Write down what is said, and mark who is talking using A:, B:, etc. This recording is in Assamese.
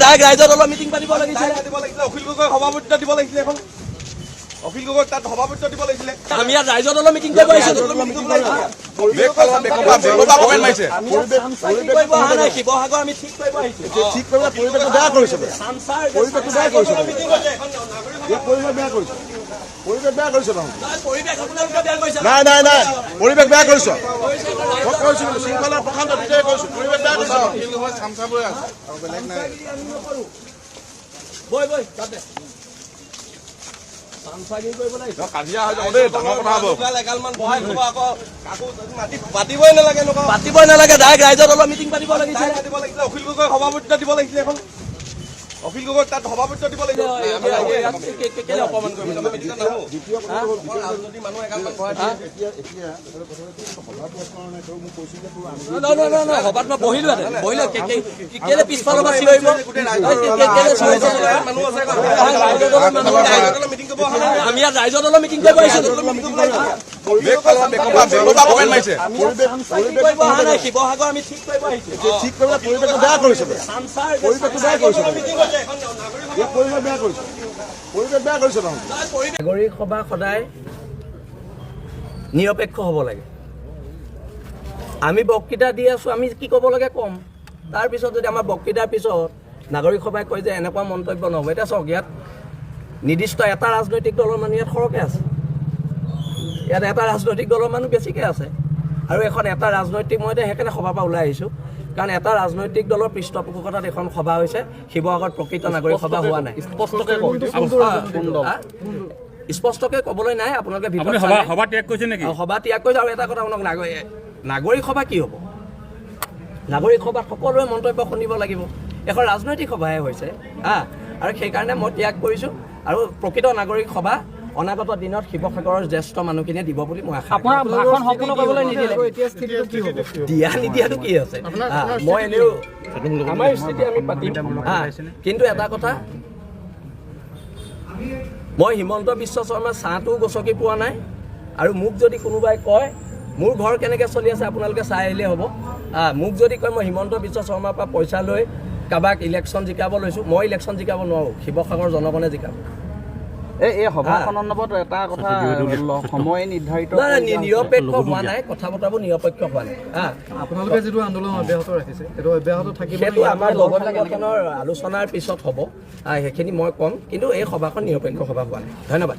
A: ডাইৰেক্ট ৰাইজৰ দলৰ মিটিং পাতিব লাগিছিল।
B: অখিল গগৈ সভাপতিত্ব দিব লাগিছিলে এখন। অখিল গগৈ তাত সভাপতিত্ব দিব লাগিছিলে।
A: আমি ইয়াত ৰাইজৰ দলৰ মিটিং কৰিব আহিছোঁ। শিৱসাগৰ আমি ঠিক কৰিব আহিছোঁ।
C: ঠিক কৰিবলৈ পৰিৱেশটো বেয়া কৰিছে। পৰিৱেশটো বেয়া কৰিছে। পৰিৱেশ বেয়া কৰিছে। পৰিৱেশ বেয়া কৰিছে নাই নাই নাই পৰিৱেশ বেয়া কৰিছ। মই কৈছোঁ শৃংখলা প্ৰশান্ত দুটাই কৈছোঁ পৰিৱেশ বেয়া কৰিছে। বেলেগ নাই।
B: কাজিয়া হৈ যাব দেই, ডাঙৰ কথা হ'ব। পাতিবই
A: নালাগে, ডাইৰেক্ট ৰাইজৰ দলৰ মিটিং পাতিব লাগিছিল।
B: অখিল গগৈ সভাপতিত্ব দিব লাগিছিলে এখন। অখিল গগৈ তাত সভাপতিত্ব দিব লাগিছিলে।
A: সভাত মই বহিলোহেঁতেন। কেলে পিছফালৰ পৰা আমি ইয়াত ৰাইজৰ দলৰ মিটিং কৰিব আহিছোঁ। শিৱসাগৰ আমি ঠিক কৰিব আহিছোঁ।
C: ঠিক কৰিবলৈ পৰিৱেশটো বেয়া কৰিছে। পৰিৱেশটো বেয়া কৰিছে। পৰিৱেশ বেয়া কৰিছে। পৰিৱেশ বেয়া কৰিছে।
A: নাগৰিক সভা সদায় নিৰপেক্ষ হ'ব লাগে। আমি বক্তৃতা দি আছোঁ, আমি কি ক'ব লাগে ক'ম। তাৰপিছত যদি আমাৰ বক্তৃতাৰ পিছত নাগৰিক সভাই কয় যে এনেকুৱা মন্তব্য নহ'ব, এতিয়া চাওক ইয়াত নিৰ্দিষ্ট এটা ৰাজনৈতিক দলৰ মানুহ ইয়াত সৰহকৈ আছে। ইয়াত এটা ৰাজনৈতিক দলৰ মানুহ বেছিকৈ আছে। আৰু এখন এটা ৰাজনৈতিক মই এতিয়া সেইকাৰণে সভাৰ পৰা ওলাই আহিছোঁ, কাৰণ এটা ৰাজনৈতিক দলৰ পৃষ্ঠপোষকতাত এখন সভা হৈছে। শিৱসাগৰত প্ৰকৃত নাগৰিক সভা হোৱা নাই। স্পষ্টকৈ ক'বলৈ নাই। আপোনালোকে
D: সভা ত্যাগ কৰিছে নেকি?
A: সভা ত্যাগ কৰিছে। আৰু এটা কথা শুনক, নাগৰিক সভা কি হ'ব? নাগৰিক সভাত সকলোৱে মন্তব্য শুনিব লাগিব। এখন ৰাজনৈতিক সভাহে হৈছে আৰু সেইকাৰণে মই ত্যাগ কৰিছোঁ। আৰু প্ৰকৃত নাগৰিক সভা অনাগত দিনত শিৱসাগৰৰ জ্যেষ্ঠ মানুহখিনিয়ে দিব বুলি মই আশা কৰোঁ। দিয়া নিদিয়াটো কি আছে? মই এনেও আমাৰ স্থিতি আমি পাতিম। কিন্তু এটা কথা, মই হিমন্ত বিশ্ব শৰ্মাৰ ছাঁটোও গছকি পোৱা নাই। আৰু মোক যদি কোনোবাই কয় মোৰ ঘৰ কেনেকৈ চলি আছে আপোনালোকে চাই আহিলেই হ'ব। মোক যদি কয় মই হিমন্ত বিশ্ব শৰ্মাৰ পৰা পইচা লৈ কাৰোবাক ইলেকশ্যন জিকাব লৈছোঁ, মই ইলেকশ্যন জিকাব নোৱাৰোঁ। শিৱসাগৰৰ জনগণে জিকাব।
E: এই সভাৰ সন্দৰ্ভত এটা কথা সময় নিৰ্ধাৰিত
A: নিৰপেক্ষ হোৱা নাই, কথা বতৰাবোৰ নিৰপেক্ষ হোৱা নাই।
F: আপোনালোকে যিটো আন্দোলন অব্যাহত ৰাখিছে সেইটো অব্যাহত থাকিব।
A: সেইটো আমাৰ লগত সংগঠনৰ আলোচনাৰ পিছত হ'ব, সেইখিনি মই ক'ম। কিন্তু এই সভাখন নিৰপেক্ষ সভা হোৱা নাই। ধন্যবাদ।